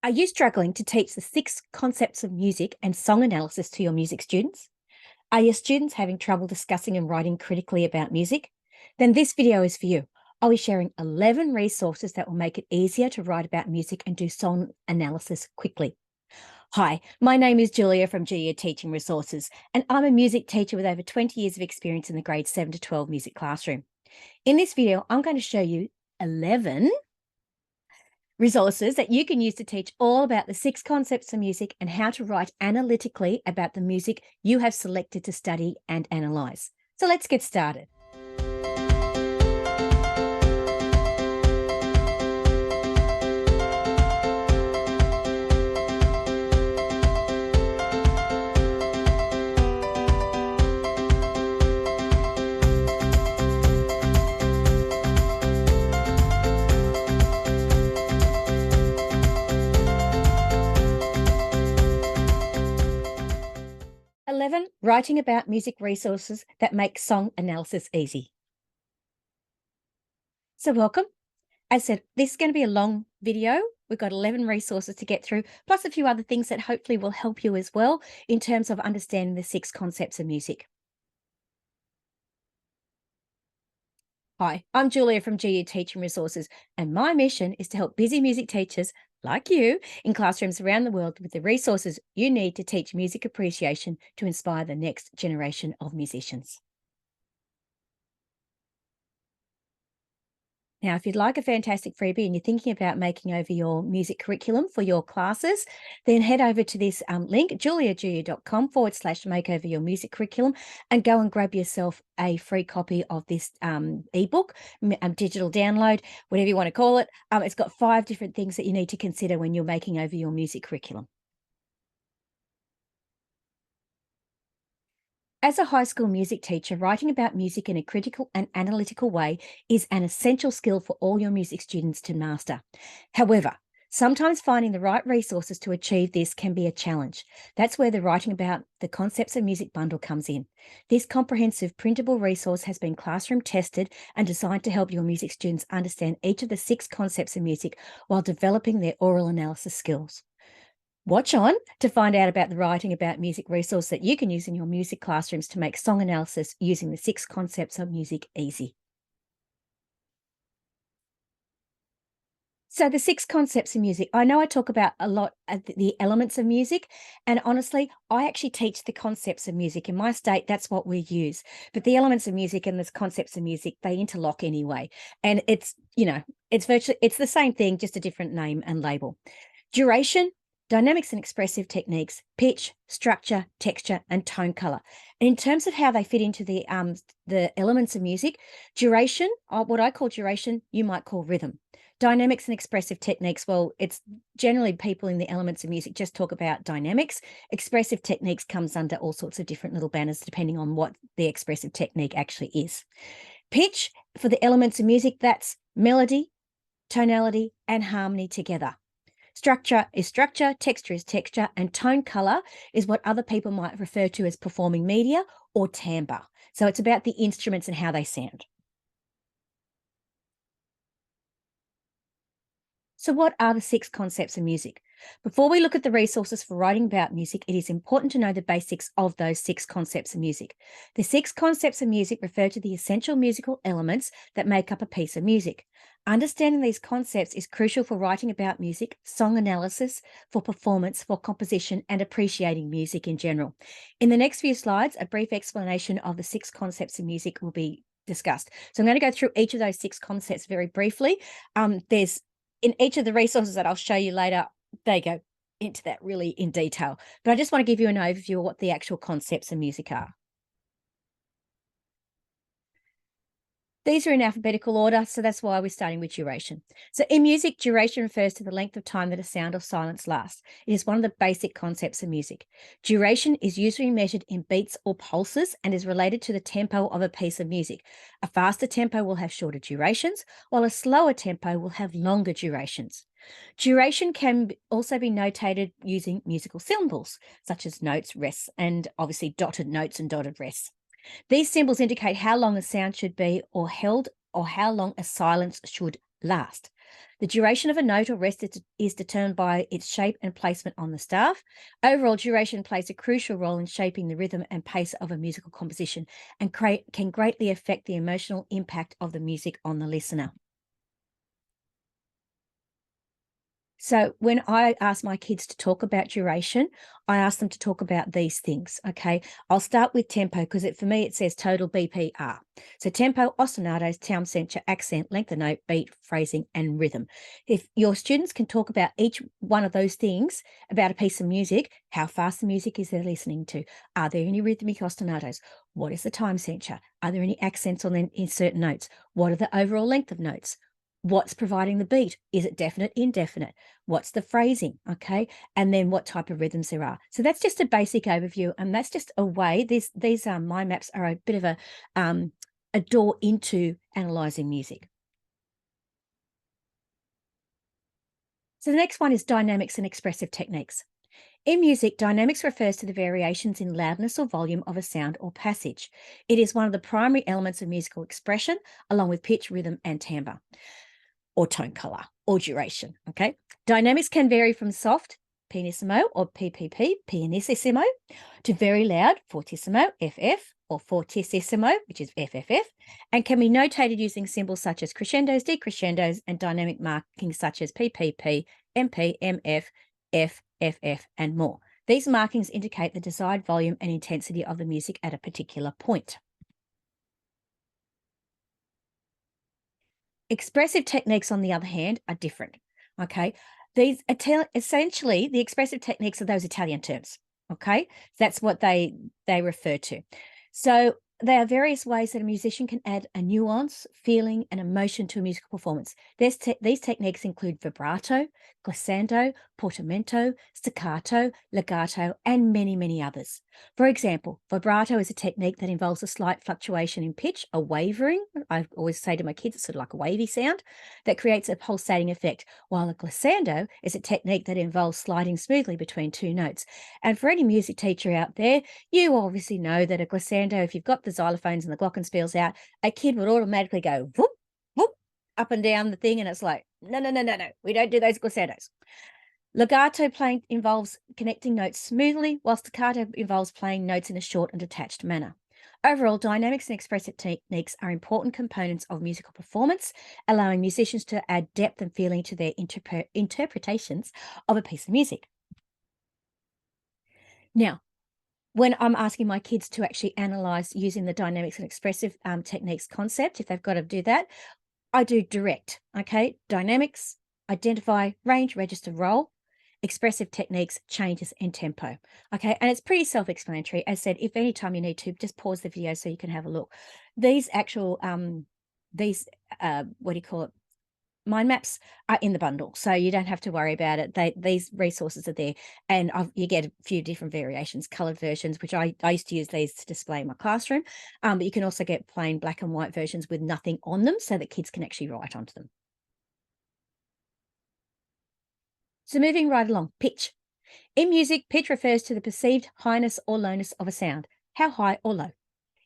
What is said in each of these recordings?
Are you struggling to teach the 6 concepts of music and song analysis to your music students? Are your students having trouble discussing and writing critically about music? Then this video is for you. I'll be sharing 11 resources that will make it easier to write about music and do song analysis quickly. Hi, my name is Jooya from Jooya Teaching Resources, and I'm a music teacher with over 20 years of experience in the grade 7 to 12 music classroom. In this video, I'm going to show you 11 resources that you can use to teach all about the 6 concepts of music and how to write analytically about the music you have selected to study and analyze. So let's get started. Writing about music resources that make song analysis easy. So welcome. As I said, this is going to be a long video. We've got 11 resources to get through, plus a few other things that hopefully will help you as well in terms of understanding the 6 concepts of music. Hi, I'm Jooya from Jooya Teaching Resources, and my mission is to help busy music teachers like you in classrooms around the world with the resources you need to teach music appreciation to inspire the next generation of musicians. Now, if you'd like a fantastic freebie and you're thinking about making over your music curriculum for your classes, then head over to this link, juliajooya.com/make over your music curriculum, and go and grab yourself a free copy of this ebook, digital download, whatever you want to call it. It's got 5 different things that you need to consider when you're making over your music curriculum. As a high school music teacher, writing about music in a critical and analytical way is an essential skill for all your music students to master. However, sometimes finding the right resources to achieve this can be a challenge. That's where the Writing About the Concepts of Music bundle comes in. This comprehensive printable resource has been classroom tested and designed to help your music students understand each of the 6 concepts of music while developing their aural analysis skills. Watch on to find out about the Writing About Music resource that you can use in your music classrooms to make song analysis using the 6 concepts of music easy. So the 6 concepts of music, I know I talk about a lot of the elements of music, and honestly, I actually teach the concepts of music. In my state, that's what we use. But the elements of music and the concepts of music, they interlock anyway. And it's the same thing, just a different name and label. Duration, dynamics and expressive techniques, pitch, structure, texture, and tone color. And in terms of how they fit into the elements of music, duration, what I call duration, you might call rhythm. Dynamics and expressive techniques, well, it's generally people in the elements of music just talk about dynamics. Expressive techniques comes under all sorts of different little banners depending on what the expressive technique actually is. Pitch, for the elements of music, that's melody, tonality, and harmony together. Structure is structure, texture is texture, and tone color is what other people might refer to as performing media or timbre. So it's about the instruments and how they sound. So what are the 6 concepts of music? Before we look at the resources for writing about music, it is important to know the basics of those 6 concepts of music. The 6 concepts of music refer to the essential musical elements that make up a piece of music. Understanding these concepts is crucial for writing about music, song analysis, for performance, for composition, and appreciating music in general. In the next few slides, a brief explanation of the 6 concepts of music will be discussed. So I'm going to go through each of those 6 concepts very briefly. There's in each of the resources that I'll show you later, they go into that really in detail. But I just want to give you an overview of what the actual concepts of music are. These are in alphabetical order, so that's why we're starting with duration. So in music, duration refers to the length of time that a sound or silence lasts. It is one of the basic concepts of music. Duration is usually measured in beats or pulses and is related to the tempo of a piece of music. A faster tempo will have shorter durations, while a slower tempo will have longer durations. Duration can also be notated using musical symbols, such as notes, rests, and obviously dotted notes and dotted rests. These symbols indicate how long a sound should be or held or how long a silence should last. The duration of a note or rest is determined by its shape and placement on the staff. Overall, duration plays a crucial role in shaping the rhythm and pace of a musical composition and can greatly affect the emotional impact of the music on the listener. So when I ask my kids to talk about duration, I ask them to talk about these things, okay? I'll start with tempo because for me it says total BPR. So tempo, ostinatos, time signature, accent, length of note, beat, phrasing, and rhythm. If your students can talk about each one of those things about a piece of music, how fast the music is they're listening to, are there any rhythmic ostinatos? What is the time signature? Are there any accents in certain notes? What are the overall length of notes? What's providing the beat? Is it definite, indefinite? What's the phrasing? Okay. And then what type of rhythms there are. So that's just a basic overview. And that's just a way, these mind maps are a bit of a door into analysing music. So the next one is dynamics and expressive techniques. In music, dynamics refers to the variations in loudness or volume of a sound or passage. It is one of the primary elements of musical expression, along with pitch, rhythm, and timbre, or tone color, or duration, okay? Dynamics can vary from soft, pianissimo or PPP, pianissimo, to very loud, fortissimo, FF, or fortissimo, which is FFF, and can be notated using symbols such as crescendos, decrescendos, and dynamic markings such as PPP, MP, MF, FFF, and more. These markings indicate the desired volume and intensity of the music at a particular point. Expressive techniques, on the other hand, are different, okay? These essentially, the expressive techniques are those Italian terms, okay? That's what they refer to. So there are various ways that a musician can add a nuance, feeling, and emotion to a musical performance. These techniques include vibrato, glissando, portamento, staccato, legato, and many, many others. For example, vibrato is a technique that involves a slight fluctuation in pitch, a wavering. I always say to my kids, it's sort of like a wavy sound that creates a pulsating effect, while a glissando is a technique that involves sliding smoothly between two notes. And for any music teacher out there, you obviously know that a glissando, if you've got the xylophones and the glockenspiels out, a kid would automatically go whoop, whoop, up and down the thing, and it's like, no, we don't do those glissandos. Legato playing involves connecting notes smoothly, while staccato involves playing notes in a short and detached manner. Overall, dynamics and expressive techniques are important components of musical performance, allowing musicians to add depth and feeling to their interpretations of a piece of music. Now, when I'm asking my kids to actually analyse using the dynamics and expressive techniques concept, if they've got to do that, I do direct, okay? Dynamics, identify, range, register, roll. Expressive techniques, changes, and tempo, okay? And it's pretty self-explanatory. As said, if anytime you need to, just pause the video so you can have a look. These actual, what do you call it? Mind maps are in the bundle, so you don't have to worry about it. These resources are there, and you get a few different variations, coloured versions, which I used to use these to display in my classroom, but you can also get plain black and white versions with nothing on them so that kids can actually write onto them. So moving right along, pitch. In music, pitch refers to the perceived highness or lowness of a sound, how high or low.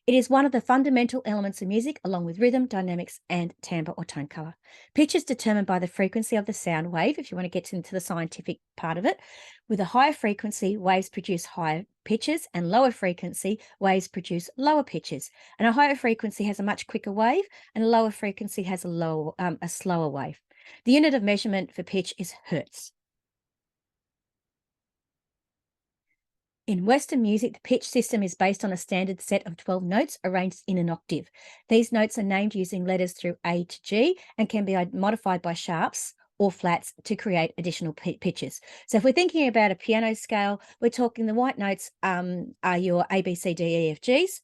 It is one of the fundamental elements of music, along with rhythm, dynamics, and timbre or tone color. Pitch is determined by the frequency of the sound wave, if you want to get into the scientific part of it. With a higher frequency, waves produce higher pitches, and lower frequency, waves produce lower pitches. And a higher frequency has a much quicker wave, and a lower frequency has a slower wave. The unit of measurement for pitch is hertz. In Western music, the pitch system is based on a standard set of 12 notes arranged in an octave. These notes are named using letters through A to G and can be modified by sharps or flats to create additional pitches. So if we're thinking about a piano scale, we're talking the white notes are your A, B, C, D, E, F, Gs,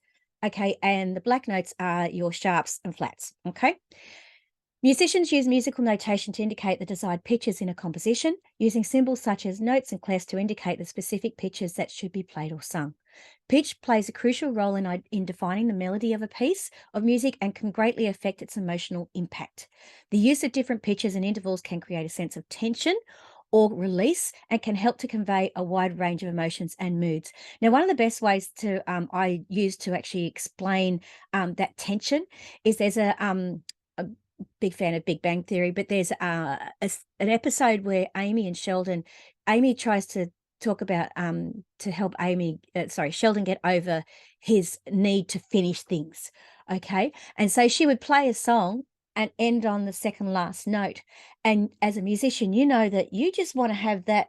okay, and the black notes are your sharps and flats, okay? Musicians use musical notation to indicate the desired pitches in a composition, using symbols such as notes and clefs to indicate the specific pitches that should be played or sung. Pitch plays a crucial role in defining the melody of a piece of music and can greatly affect its emotional impact. The use of different pitches and intervals can create a sense of tension or release and can help to convey a wide range of emotions and moods. Now, one of the best ways to I use to actually explain that tension is there's a big fan of Big Bang Theory, but there's an episode where Amy tries to talk about to help Sheldon get over his need to finish things. Okay. And so she would play a song and end on the second last note. And as a musician, you know that you just want to have that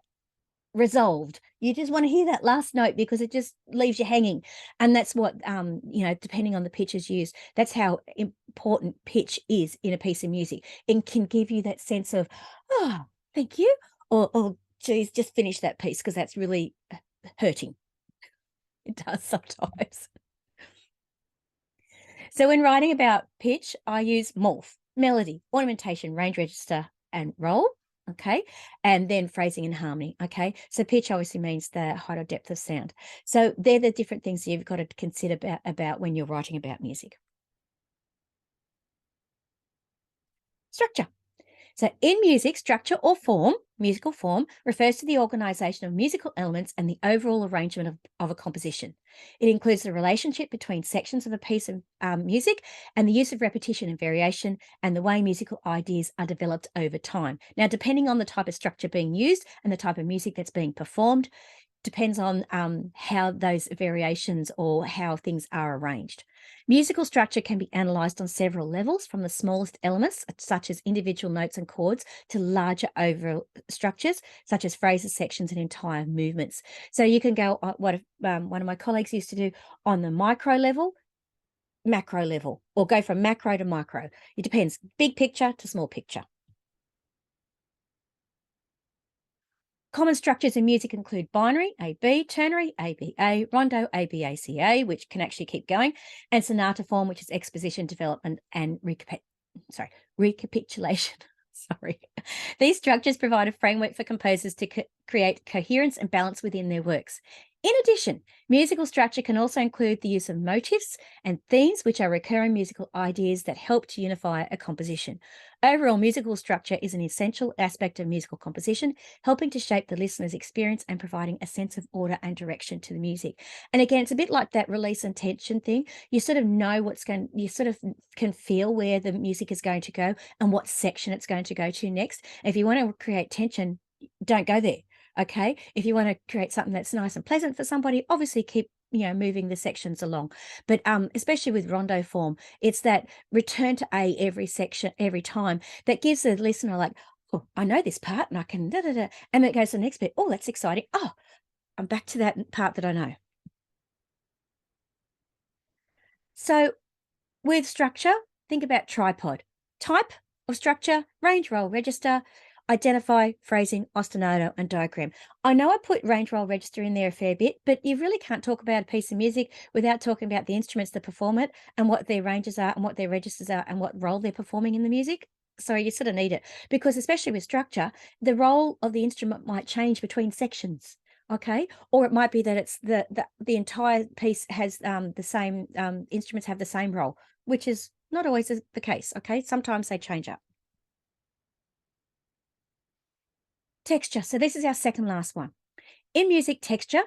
resolved. You just want to hear that last note because it just leaves you hanging. And that's what, depending on the pitches used, that's how important pitch is in a piece of music. It can give you that sense of, oh, thank you. Or geez, just finish that piece because that's really hurting. It does sometimes. So when writing about pitch, I use morph, melody, ornamentation, range register, and roll. Okay. And then phrasing and harmony. Okay. So pitch obviously means the height or depth of sound. So they're the different things you've got to consider about when you're writing about music. Structure. So in music, structure or form, musical form, refers to the organization of musical elements and the overall arrangement of a composition. It includes the relationship between sections of a piece of music and the use of repetition and variation and the way musical ideas are developed over time. Now, depending on the type of structure being used and the type of music that's being performed, depends on how those variations or how things are arranged. Musical structure can be analysed on several levels, from the smallest elements, such as individual notes and chords, to larger overall structures, such as phrases, sections, and entire movements. So you can go, what one of my colleagues used to do, on the micro level, macro level, or go from macro to micro. It depends, big picture to small picture. Common structures in music include binary, A-B, ternary, A-B-A, rondo, A-B-A-C-A, which can actually keep going, and sonata form, which is exposition, development, and recapitulation. Sorry. These structures provide a framework for composers to create coherence and balance within their works. In addition, musical structure can also include the use of motifs and themes, which are recurring musical ideas that help to unify a composition. Overall, musical structure is an essential aspect of musical composition, helping to shape the listener's experience and providing a sense of order and direction to the music. And again, it's a bit like that release and tension thing. You sort of know you sort of can feel where the music is going to go and what section it's going to go to next. If you want to create tension, don't go there. Okay. If you want to create something that's nice and pleasant for somebody, obviously keep moving the sections along. But especially with rondo form, it's that return to A every section, every time, that gives the listener like, oh, I know this part and I can da da da. And then it goes to the next bit. Oh, that's exciting. Oh, I'm back to that part that I know. So with structure, think about tripod. Type of structure, range, roll, register, identify, phrasing, ostinato, and diagram. I know I put range, roll, register in there a fair bit, but you really can't talk about a piece of music without talking about the instruments that perform it and what their ranges are and what their registers are and what role they're performing in the music. So you sort of need it, because especially with structure, the role of the instrument might change between sections. Okay, or it might be that it's the entire piece has the same instruments have the same role, which is not always the case. Okay, sometimes they change up. Texture. So this is our second last one. In music, texture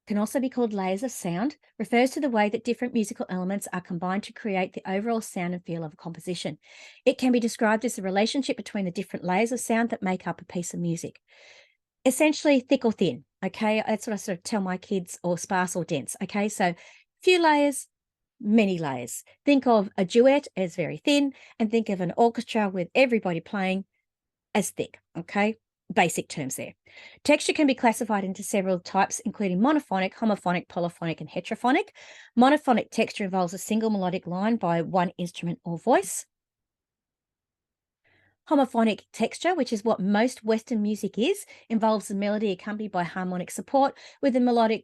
can also be called layers of sound, refers to the way that different musical elements are combined to create the overall sound and feel of a composition. It can be described as the relationship between the different layers of sound that make up a piece of music. Essentially, thick or thin. Okay, that's what I sort of tell my kids, or sparse or dense. Okay, so few layers, many layers. Think of a duet as very thin, and think of an orchestra with everybody playing as thick. Okay, basic terms there. Texture can be classified into several types, including monophonic, homophonic, polyphonic, and heterophonic. Monophonic texture involves a single melodic line by one instrument or voice. Homophonic texture, which is what most Western music is, involves a melody accompanied by harmonic support, with the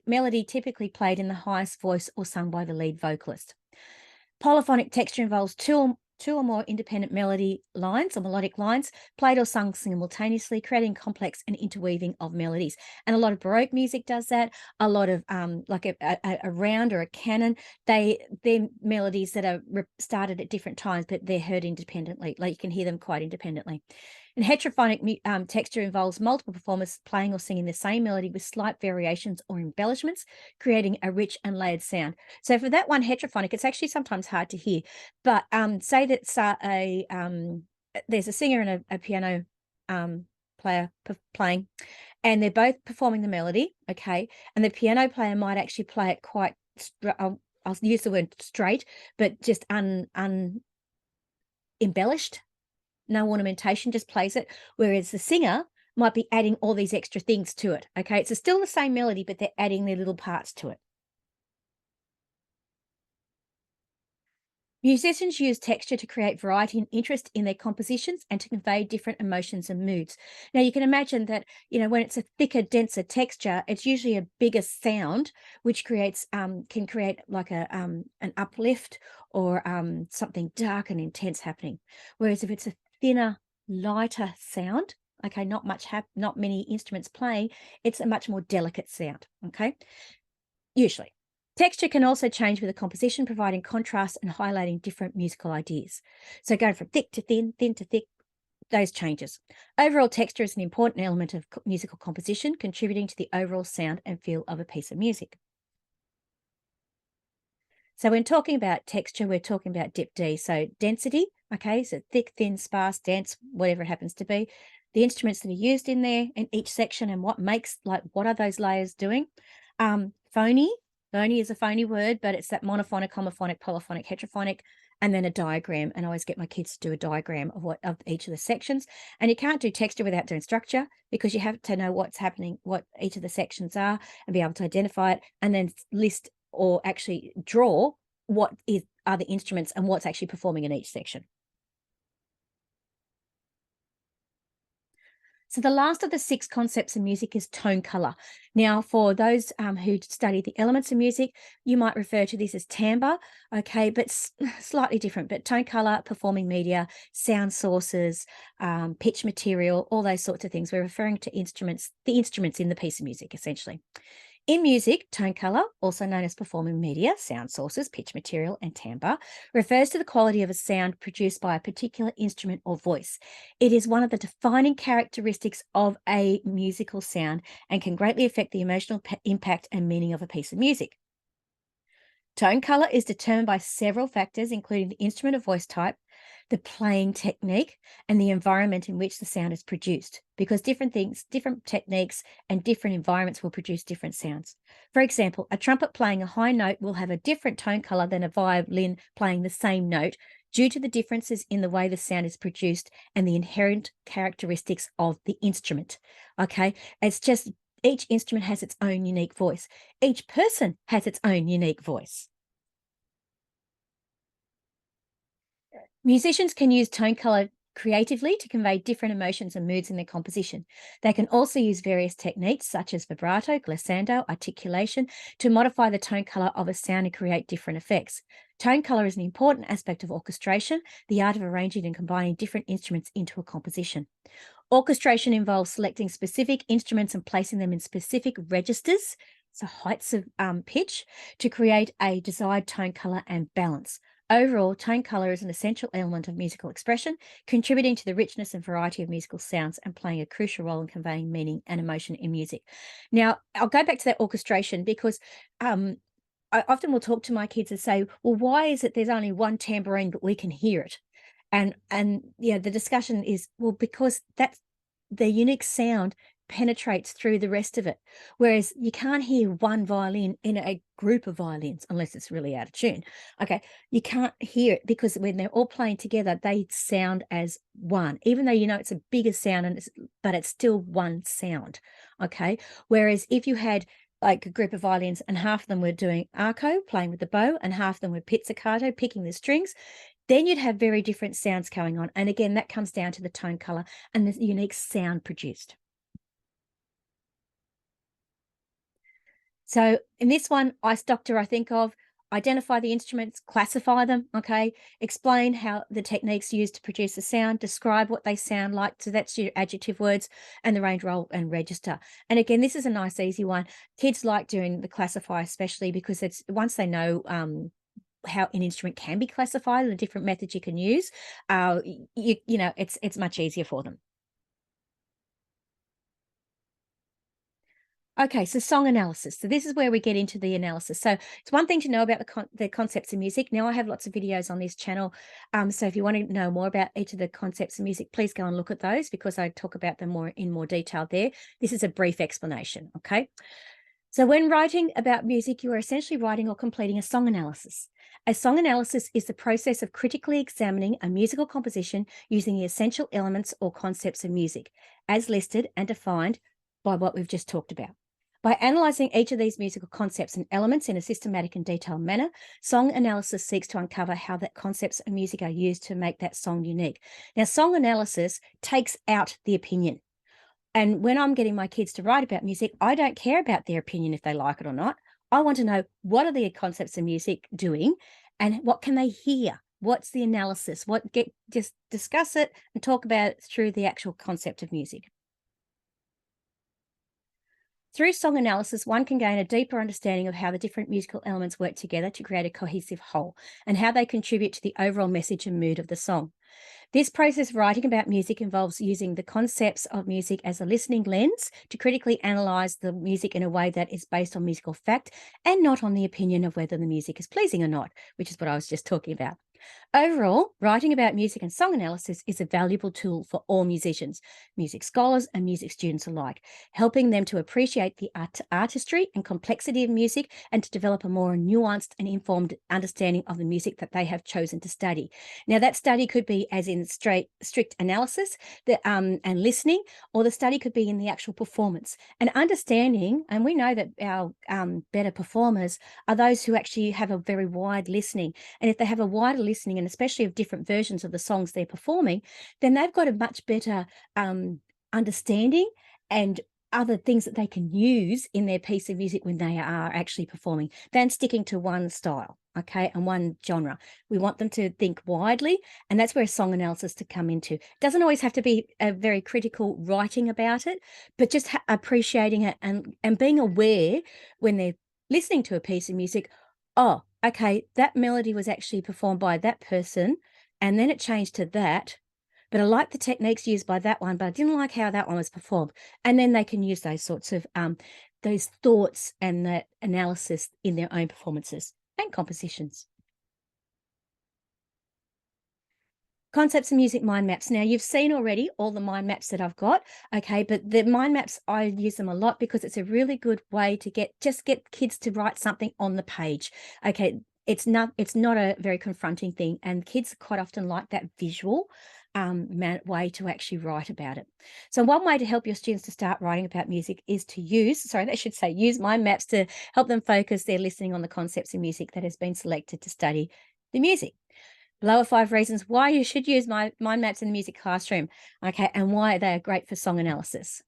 melody typically played in the highest voice or sung by the lead vocalist. Polyphonic texture involves two or more independent melody lines or melodic lines played or sung simultaneously, creating complex and interweaving of melodies. And a lot of Baroque music does that. A lot of like a round or a canon, they're melodies that are started at different times, but they're heard independently. Like you can hear them quite independently. And heterophonic texture involves multiple performers playing or singing the same melody with slight variations or embellishments, creating a rich and layered sound. So for that one, heterophonic, it's actually sometimes hard to hear. But say that there's a singer and a piano player playing, and they're both performing the melody, okay? And the piano player might actually play it quite, I'll use the word straight, but just embellished. No ornamentation, just plays it. Whereas the singer might be adding all these extra things to it. Okay, it's still the same melody, but they're adding their little parts to it. Musicians use texture to create variety and interest in their compositions and to convey different emotions and moods. Now, you can imagine that, when it's a thicker, denser texture, it's usually a bigger sound, which can create like an uplift or something dark and intense happening. Whereas if it's a thinner, lighter sound, okay, not many instruments playing, it's a much more delicate sound, okay, usually. Texture can also change with the composition, providing contrast and highlighting different musical ideas. So going from thick to thin to thick, those changes. Overall texture is an important element of musical composition, contributing to the overall sound and feel of a piece of music. So when talking about texture, we're talking about dip D. So density, okay, so thick, thin, sparse, dense, whatever it happens to be. The instruments that are used in there in each section and what are those layers doing? Phony. Phony is a phony word, but it's that monophonic, homophonic, polyphonic, heterophonic, and then a diagram. And I always get my kids to do a diagram of each of the sections. And you can't do texture without doing structure, because you have to know what's happening, what each of the sections are, and be able to identify it, and then list or actually draw what are the instruments and what's actually performing in each section. So the last of the 6 concepts in music is tone color. Now, for those who study the elements of music, you might refer to this as timbre, okay, but slightly different. But tone color, performing media, sound sources, pitch material, all those sorts of things. We're referring to instruments, the instruments in the piece of music, essentially. In music, tone color, also known as performing media, sound sources, pitch material, and timbre, refers to the quality of a sound produced by a particular instrument or voice. It is one of the defining characteristics of a musical sound and can greatly affect the emotional impact and meaning of a piece of music. Tone color is determined by several factors, including the instrument or voice type, the playing technique, and the environment in which the sound is produced, because different techniques and different environments will produce different sounds. For example, a trumpet playing a high note will have a different tone color than a violin playing the same note, due to the differences in the way the sound is produced and the inherent characteristics of the instrument. Okay, it's just each instrument has its own unique voice. Each person has its own unique voice. Musicians can use tone color creatively to convey different emotions and moods in their composition. They can also use various techniques such as vibrato, glissando, articulation to modify the tone color of a sound and create different effects. Tone color is an important aspect of orchestration, the art of arranging and combining different instruments into a composition. Orchestration involves selecting specific instruments and placing them in specific registers, so heights of pitch, to create a desired tone color and balance. Overall, tone color is an essential element of musical expression, contributing to the richness and variety of musical sounds and playing a crucial role in conveying meaning and emotion in music. Now, I'll go back to that orchestration because I often will talk to my kids and say, well, why is it there's only one tambourine, but we can hear it? And the discussion is, well, because that's the unique sound penetrates through the rest of it. Whereas you can't hear one violin in a group of violins unless it's really out of tune. Okay, you can't hear it because when they're all playing together, they sound as one, even though it's a bigger sound, but it's still one sound. Okay, whereas if you had like a group of violins and half of them were doing arco, playing with the bow, and half of them were pizzicato, picking the strings, then you'd have very different sounds going on. And again, that comes down to the tone color and the unique sound produced. So in this one, ice doctor, I think of identify the instruments, classify them, okay, explain how the techniques used to produce the sound, describe what they sound like. So that's your adjective words, and the range, roll, and register. And again, this is a nice, easy one. Kids like doing the classify, especially because it's once they know how an instrument can be classified and the different methods you can use, it's much easier for them. Okay, so song analysis. So this is where we get into the analysis. So it's one thing to know about the concepts of music. Now I have lots of videos on this channel. So if you want to know more about each of the concepts of music, please go and look at those because I talk about them in more detail there. This is a brief explanation. Okay. So when writing about music, you are essentially writing or completing a song analysis. A song analysis is the process of critically examining a musical composition using the essential elements or concepts of music, as listed and defined by what we've just talked about. By analysing each of these musical concepts and elements in a systematic and detailed manner, song analysis seeks to uncover how the concepts of music are used to make that song unique. Now, song analysis takes out the opinion. And when I'm getting my kids to write about music, I don't care about their opinion if they like it or not. I want to know what are the concepts of music doing and what can they hear? What's the analysis? Just discuss it and talk about it through the actual concept of music. Through song analysis, one can gain a deeper understanding of how the different musical elements work together to create a cohesive whole and how they contribute to the overall message and mood of the song. This process of writing about music involves using the concepts of music as a listening lens to critically analyse the music in a way that is based on musical fact and not on the opinion of whether the music is pleasing or not, which is what I was just talking about. Overall, writing about music and song analysis is a valuable tool for all musicians, music scholars, and music students alike, helping them to appreciate the artistry and complexity of music and to develop a more nuanced and informed understanding of the music that they have chosen to study. Now, that study could be as in strict analysis and listening, or the study could be in the actual performance and understanding. And we know that our better performers are those who actually have a very wide listening. And if they have a wider listening, and especially of different versions of the songs they're performing, then they've got a much better understanding and other things that they can use in their piece of music when they are actually performing than sticking to one style, okay, and one genre. We want them to think widely, and that's where song analysis to come into. It doesn't always have to be a very critical writing about it, but just appreciating it and being aware when they're listening to a piece of music, oh, okay, that melody was actually performed by that person, and then it changed to that, but I like the techniques used by that one, but I didn't like how that one was performed. And then they can use those sorts of those thoughts and that analysis in their own performances and compositions. Concepts of music mind maps. Now, you've seen already all the mind maps that I've got, okay, but the mind maps, I use them a lot because it's a really good way to get kids to write something on the page, okay? It's not a very confronting thing, and kids quite often like that visual way to actually write about it. So one way to help your students to start writing about music is to use mind maps to help them focus their listening on the concepts of music that has been selected to study the music. Below are 5 reasons why you should use mind maps in the music classroom, okay, and why they are great for song analysis.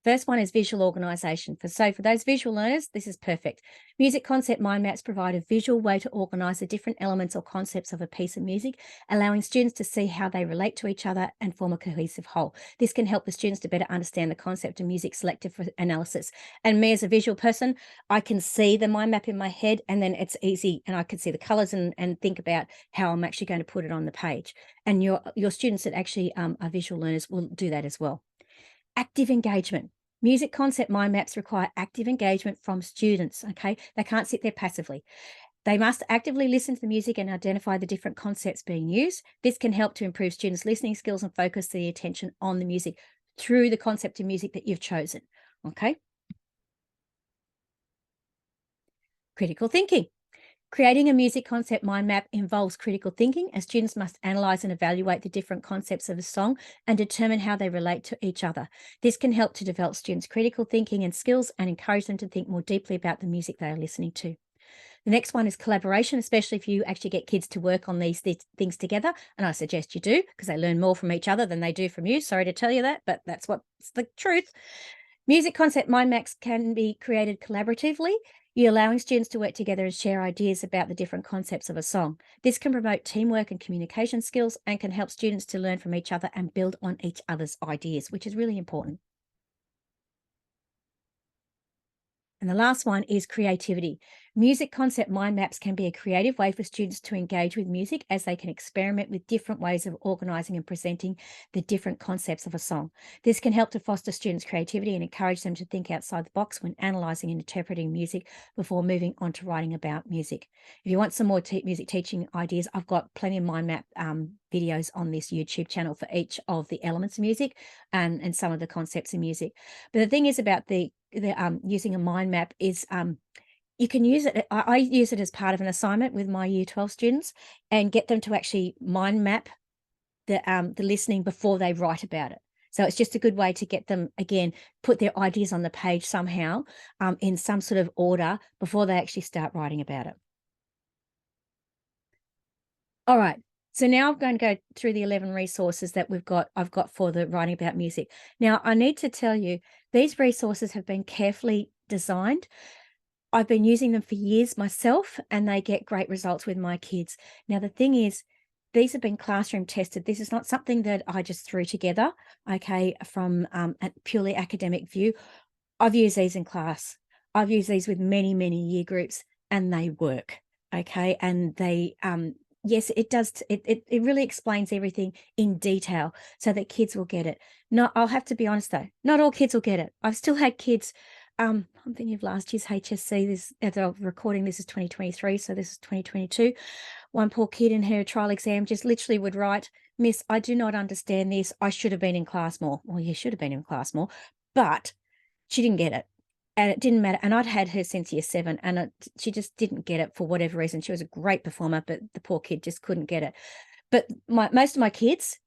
First one is visual organisation. For those visual learners, this is perfect. Music concept mind maps provide a visual way to organise the different elements or concepts of a piece of music, allowing students to see how they relate to each other and form a cohesive whole. This can help the students to better understand the concept of music selected for analysis. And me as a visual person, I can see the mind map in my head, and then it's easy, and I can see the colours and think about how I'm actually going to put it on the page. And your students that actually are visual learners will do that as well. Active engagement. Music concept mind maps require active engagement from students, okay? They can't sit there passively. They must actively listen to the music and identify the different concepts being used. This can help to improve students' listening skills and focus the attention on the music through the concept of music that you've chosen, okay? Critical thinking. Creating a music concept mind map involves critical thinking, as students must analyse and evaluate the different concepts of a song and determine how they relate to each other. This can help to develop students' critical thinking and skills and encourage them to think more deeply about the music they are listening to. The next one is collaboration, especially if you actually get kids to work on these things together. And I suggest you do, because they learn more from each other than they do from you. Sorry to tell you that, but that's what's the truth. Music concept mind maps can be created collaboratively. You're allowing students to work together and share ideas about the different concepts of a song. This can promote teamwork and communication skills and can help students to learn from each other and build on each other's ideas, which is really important. And the last one is creativity. Music concept mind maps can be a creative way for students to engage with music, as they can experiment with different ways of organising and presenting the different concepts of a song. This can help to foster students' creativity and encourage them to think outside the box when analysing and interpreting music before moving on to writing about music. If you want some more music teaching ideas, I've got plenty of mind map videos on this YouTube channel for each of the elements of music and some of the concepts of music. But the thing is about the using a mind map is you can use it. I use it as part of an assignment with my Year 12 students and get them to actually mind map the listening before they write about it. So it's just a good way to get them, again, put their ideas on the page somehow in some sort of order before they actually start writing about it. All right. So now I'm going to go through the 11 resources that I've got for the writing about music. Now, I need to tell you, these resources have been carefully designed. I've been using them for years myself, and they get great results with my kids. Now, the thing is, these have been classroom tested. This is not something that I just threw together, okay, from a purely academic view. I've used these in class. I've used these with many, many year groups, and they work, okay? And they, yes, it does. It really explains everything in detail so that kids will get it. I'll have to be honest though, not all kids will get it. I've still had kids. I'm thinking of last year's HSC. This, as I'm recording, this is 2023, so this is 2022. One poor kid in her trial exam just literally would write, "Miss, I do not understand this. I should have been in class more." Well, you should have been in class more, but she didn't get it. And it didn't matter. And I'd had her since year 7, and she just didn't get it for whatever reason. She was a great performer, but the poor kid just couldn't get it. But most of my kids,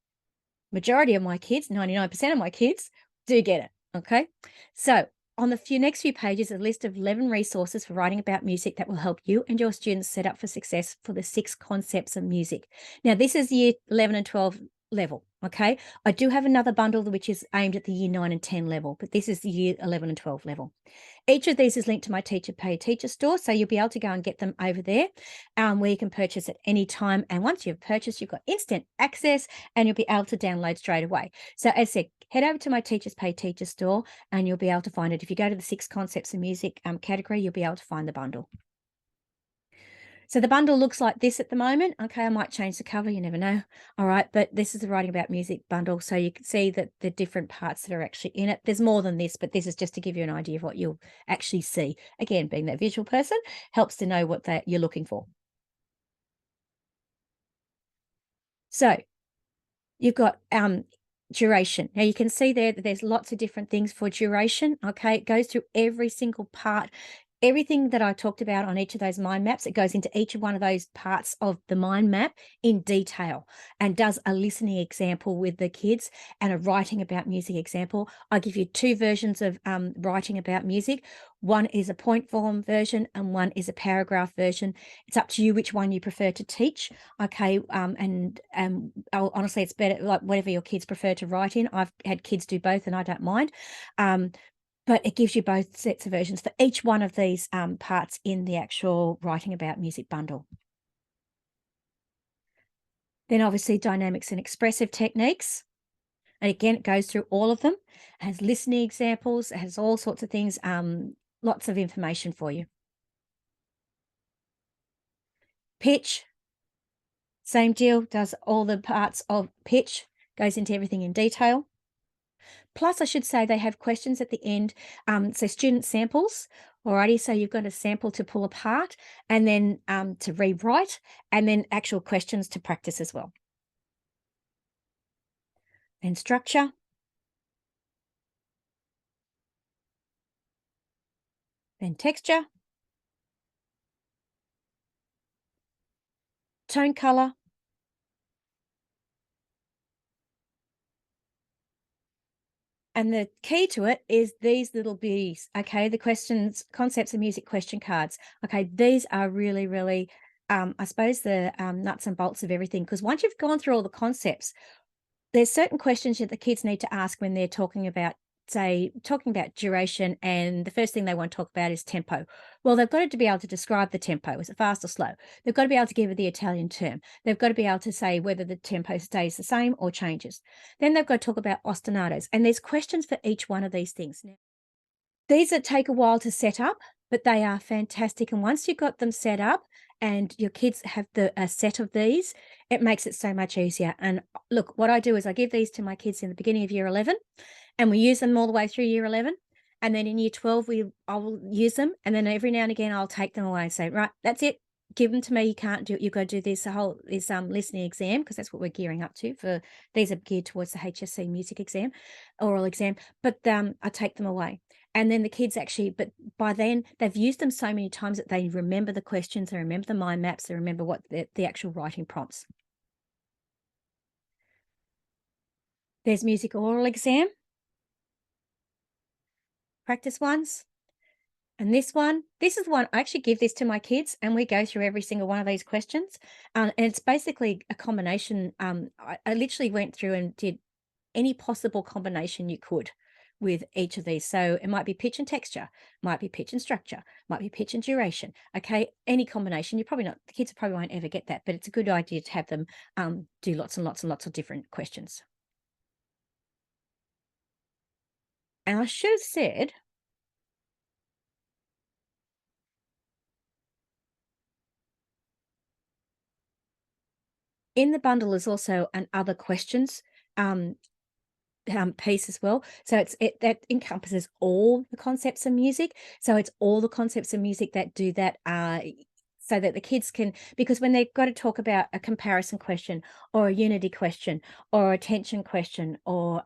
majority of my kids, 99% of my kids do get it. Okay. So on the next few pages, a list of 11 resources for writing about music that will help you and your students set up for success for the 6 concepts of music. Now, this is year 11 and 12 level. Okay. I do have another bundle which is aimed at the year 9 and 10 level, but this is the year 11 and 12 level. Each of these is linked to my Teacher Pay Teacher store, so you'll be able to go and get them over there where you can purchase at any time. And once you've purchased, you've got instant access and you'll be able to download straight away. So as I said, head over to my Teachers Pay Teacher store and you'll be able to find it. If you go to the 6 concepts of music category, you'll be able to find the bundle. So the bundle looks like this at the moment. Okay, I might change the cover, you never know. All right, but this is the Writing About Music bundle. So you can see that the different parts that are actually in it. There's more than this, but this is just to give you an idea of what you'll actually see. Again, being that visual person helps to know what you're looking for. So you've got duration. Now you can see there that there's lots of different things for duration. Okay, it goes through every single part. Everything that I talked about on each of those mind maps, it goes into each of one of those parts of the mind map in detail and does a listening example with the kids and a writing about music example. I give you 2 versions of writing about music. One is a point form version and one is a paragraph version. It's up to you which one you prefer to teach. Okay. Honestly, it's better, like whatever your kids prefer to write in. I've had kids do both and I don't mind. But it gives you both sets of versions for each one of these parts in the actual Writing About Music bundle. Then obviously dynamics and expressive techniques. And again, it goes through all of them. It has listening examples. It has all sorts of things, lots of information for you. Pitch, same deal, does all the parts of pitch, goes into everything in detail. Plus, I should say they have questions at the end. So student samples, alrighty. So you've got a sample to pull apart and then to rewrite and then actual questions to practice as well. Then structure. Then texture. Tone color. And the key to it is these little beauties, okay? The concepts of music question cards. Okay, these are really, really, I suppose the nuts and bolts of everything. Because once you've gone through all the concepts, there's certain questions that the kids need to ask when they're talking about duration, and the first thing they want to talk about is tempo. Well, they've got to be able to describe the tempo. Is it fast or slow? They've got to be able to give it the Italian term. They've got to be able to say whether the tempo stays the same or changes. Then they've got to talk about ostinatos, and there's questions for each one of these things. Now, these that take a while to set up, but they are fantastic. And once you've got them set up and your kids have a set of these, it makes it so much easier. And look, what I do is I give these to my kids in the beginning of year 11, and we use them all the way through year 11. And then in year 12, I will use them. And then every now and again, I'll take them away and say, right, that's it. Give them to me. You can't do it. You've got to do this listening exam, because that's what we're gearing up to. These are geared towards the HSC music exam, oral exam. But I take them away. And then the kids actually, but by then they've used them so many times that they remember the questions, they remember the mind maps, they remember what the actual writing prompts. There's music oral exam, practice ones. And this is the one, I actually give this to my kids and we go through every single one of these questions. And it's basically a combination. I literally went through and did any possible combination you could with each of these. So it might be pitch and texture, might be pitch and structure, might be pitch and duration. Okay, any combination. The kids probably won't ever get that, but it's a good idea to have them do lots and lots and lots of different questions. And I should have said, in the bundle is also an other questions um, piece as well. So that encompasses all the concepts of music. So it's all the concepts of music that do that, so that the kids can, because when they've got to talk about a comparison question or a unity question or a tension question or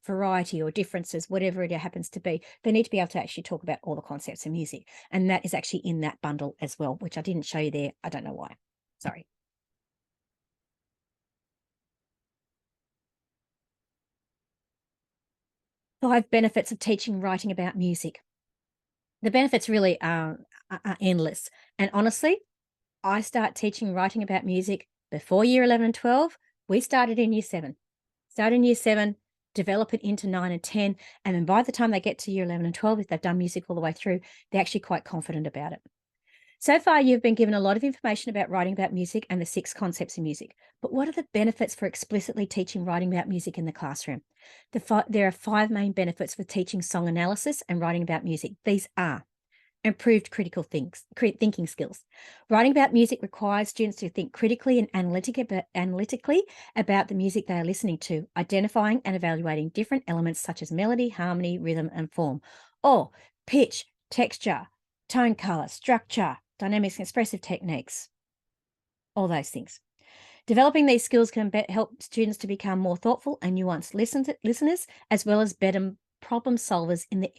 variety or differences, whatever it happens to be, they need to be able to actually talk about all the concepts of music. And that is actually in that bundle as well, which I didn't show you there. I don't know why. Sorry. 5 benefits of teaching writing about music. The benefits really are endless. And honestly, I start teaching writing about music before year 11 and 12. We started in year 7. Start in year 7, develop it into 9 and 10. And then by the time they get to year 11 and 12, if they've done music all the way through, they're actually quite confident about it. So far, you've been given a lot of information about writing about music and the 6 concepts of music. But what are the benefits for explicitly teaching writing about music in the classroom? There are 5 main benefits for teaching song analysis and writing about music. These are: improved critical thinking skills. Writing about music requires students to think critically and analytically about the music they are listening to, identifying and evaluating different elements such as melody, harmony, rhythm, and form, or pitch, texture, tone color, structure, dynamics and expressive techniques, all those things. Developing these skills can help students to become more thoughtful and nuanced listeners, as well as better problem solvers in the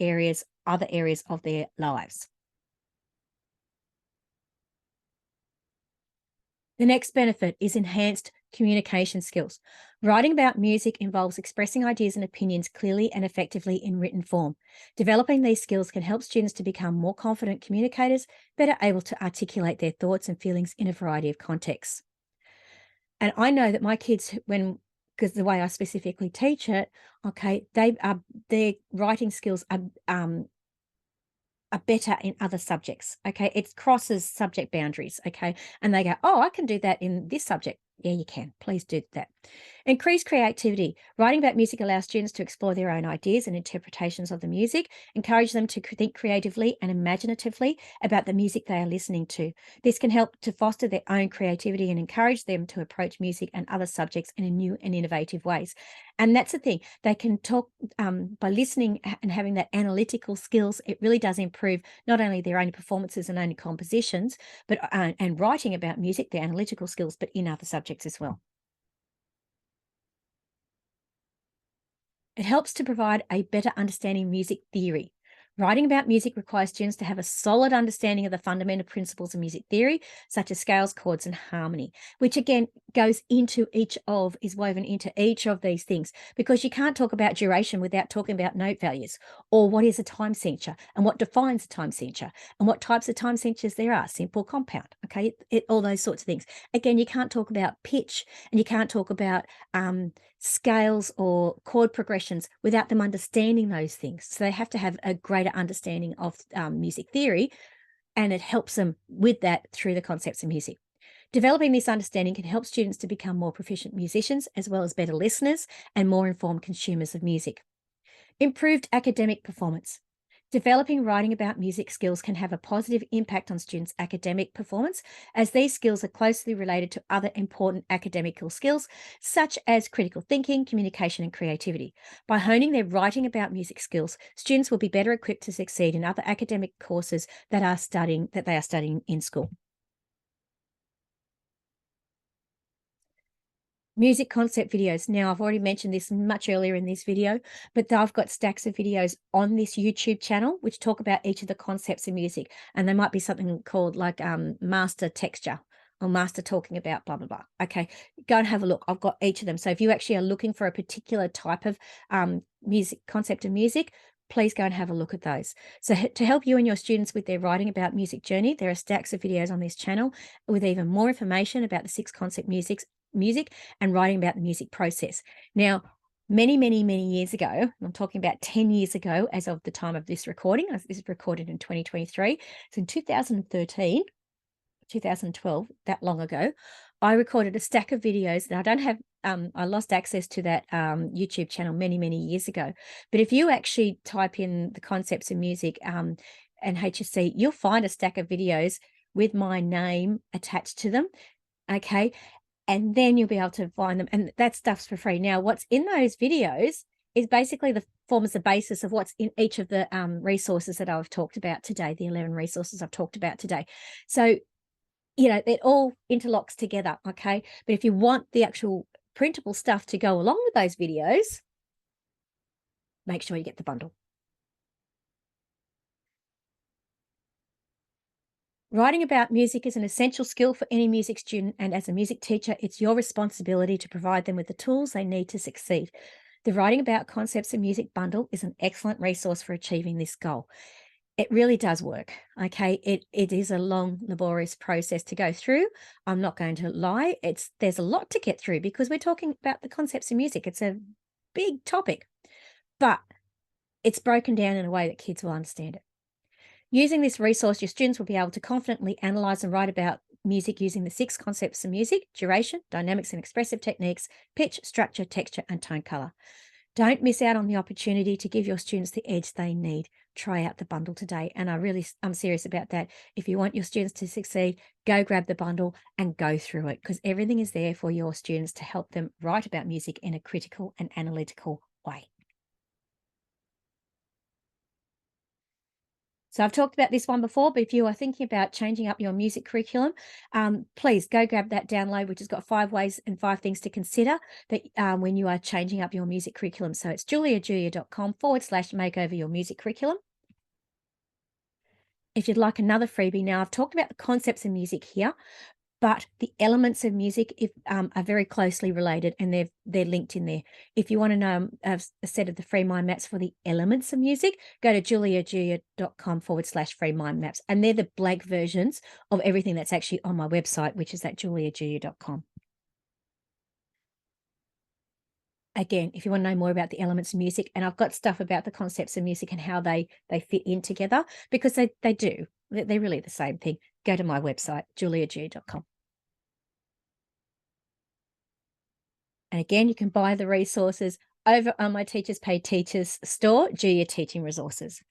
other areas of their lives. The next benefit is enhanced communication skills. Writing about music involves expressing ideas and opinions clearly and effectively in written form. Developing these skills can help students to become more confident communicators, better able to articulate their thoughts and feelings in a variety of contexts. And I know that my kids, because the way I specifically teach it, okay, their writing skills are better in other subjects. Okay. It crosses subject boundaries. Okay. And they go, oh, I can do that in this subject. Yeah, you can. Please do that. Increase creativity. Writing about music allows students to explore their own ideas and interpretations of the music, encourage them to think creatively and imaginatively about the music they are listening to. This can help to foster their own creativity and encourage them to approach music and other subjects in new and innovative ways. And that's the thing. They can talk by listening and having that analytical skills. It really does improve not only their own performances and own compositions, but and writing about music, their analytical skills, but in other subjects as well. It helps to provide a better understanding of music theory. Writing about music requires students to have a solid understanding of the fundamental principles of music theory, such as scales, chords, and harmony, which again is woven into each of these things, because you can't talk about duration without talking about note values, or what is a time signature and what defines a time signature and what types of time signatures there are, simple, compound, okay, all those sorts of things. Again, you can't talk about pitch and you can't talk about scales or chord progressions without them understanding those things. So they have to have a greater understanding of music theory, and it helps them with that through the concepts of music. Developing this understanding can help students to become more proficient musicians, as well as better listeners and more informed consumers of music. Improved academic performance. Developing writing about music skills can have a positive impact on students' academic performance, as these skills are closely related to other important academical skills, such as critical thinking, communication, and creativity. By honing their writing about music skills, students will be better equipped to succeed in other academic courses that they are studying in school. Music concept videos. Now, I've already mentioned this much earlier in this video, but I've got stacks of videos on this YouTube channel which talk about each of the concepts of music. And there might be something called like master texture or master talking about blah, blah, blah. Okay, go and have a look. I've got each of them. So if you actually are looking for a particular type of music concept of music, please go and have a look at those. So to help you and your students with their writing about music journey, there are stacks of videos on this channel with even more information about the 6 concept music and writing about the music process. Now, many, many, many years ago, I'm talking about 10 years ago as of the time of this recording, this is recorded in 2023. So in 2013, 2012, that long ago, I recorded a stack of videos that I don't have. I lost access to that YouTube channel many, many years ago. But if you actually type in the concepts of music and HSC, you'll find a stack of videos with my name attached to them. Okay. And then you'll be able to find them. And that stuff's for free. Now, what's in those videos is basically forms the basis of what's in each of the resources that I've talked about today, the 11 resources I've talked about today. So, you know, it all interlocks together, okay? But if you want the actual printable stuff to go along with those videos, make sure you get the bundle. Writing about music is an essential skill for any music student, and as a music teacher, it's your responsibility to provide them with the tools they need to succeed. The Writing About Concepts of Music bundle is an excellent resource for achieving this goal. It really does work, okay? It is a long, laborious process to go through. I'm not going to lie. There's a lot to get through because we're talking about the concepts of music. It's a big topic, but it's broken down in a way that kids will understand it. Using this resource, your students will be able to confidently analyze and write about music using the 6 concepts of music: duration, dynamics and expressive techniques, pitch, structure, texture, and tone color. Don't miss out on the opportunity to give your students the edge they need. Try out the bundle today. And I'm serious about that. If you want your students to succeed, go grab the bundle and go through it, because everything is there for your students to help them write about music in a critical and analytical way. So I've talked about this one before, but if you are thinking about changing up your music curriculum, please go grab that download, which has got 5 ways and 5 things to consider that when you are changing up your music curriculum. So it's jooya.com/makeover your music curriculum. If you'd like another freebie, now I've talked about the concepts of music here, but the elements of music are very closely related, and they're linked in there. If you want to know a set of the free mind maps for the elements of music, go to jooya.com/free mind maps. And they're the blank versions of everything that's actually on my website, which is at jooya.com. Again, if you want to know more about the elements of music, and I've got stuff about the concepts of music and how they fit in together, because they do. They're really the same thing. Go to my website, jooya.com. And again, you can buy the resources over on my Teachers Pay Teachers store, Jooya Teaching Resources.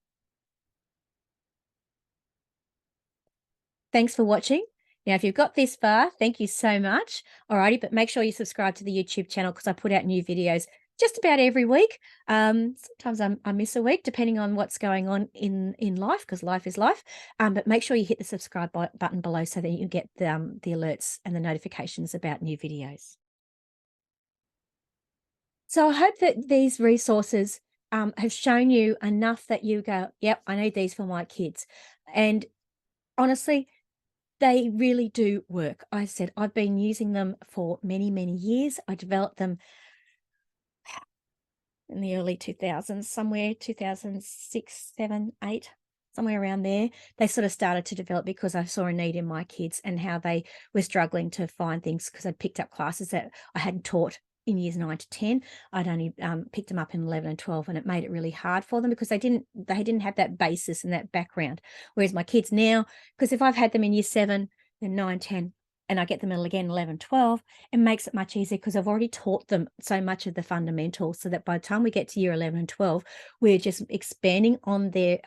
Thanks for watching. Now, if you've got this far, thank you so much. Alrighty, but make sure you subscribe to the YouTube channel because I put out new videos just about every week. Sometimes I miss a week depending on what's going on in life, because life is life. But make sure you hit the subscribe button below so that you get the alerts and the notifications about new videos. So I hope that these resources have shown you enough that you go, yep, I need these for my kids. And honestly, they really do work. I said I've been using them for many, many years. I developed them in the early 2000s, somewhere 2006, 7, 8, somewhere around there. They sort of started to develop because I saw a need in my kids and how they were struggling to find things, because I'd picked up classes that I hadn't taught in years 9 to 10. I'd only picked them up in 11 and 12, and it made it really hard for them because they didn't have that basis and that background. Whereas my kids now, because if I've had them in year 7, then 9, 10, and I get them again 11, 12, it makes it much easier because I've already taught them so much of the fundamentals, so that by the time we get to year 11 and 12, we're just expanding on their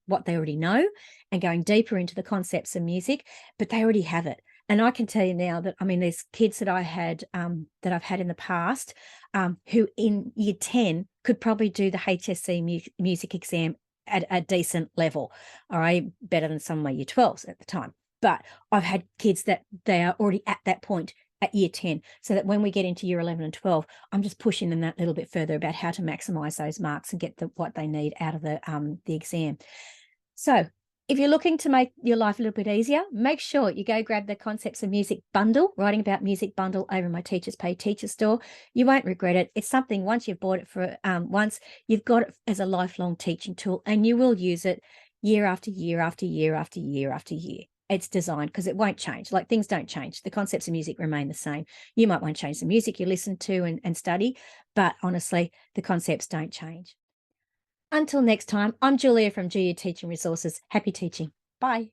what they already know and going deeper into the concepts of music, but they already have it. And I can tell you now that, I mean, there's kids that I had that I've had in the past who in year 10 could probably do the HSC music exam at a decent level, all right, better than some of my year 12s at the time. But I've had kids that they are already at that point at year 10, so that when we get into year 11 and 12, I'm just pushing them that little bit further about how to maximize those marks and get what they need out of the exam. So if you're looking to make your life a little bit easier, make sure you go grab the Concepts of Music bundle, Writing About Music bundle over my Teachers Pay Teacher store. You won't regret it. It's something, once you've bought it for once, you've got it as a lifelong teaching tool, and you will use it year after year after year after year after year. It's designed because it won't change. Like, things don't change. The concepts of music remain the same. You might want to change the music you listen to and study, but honestly, the concepts don't change. Until next time, I'm Julia from Jooya Teaching Resources. Happy teaching. Bye.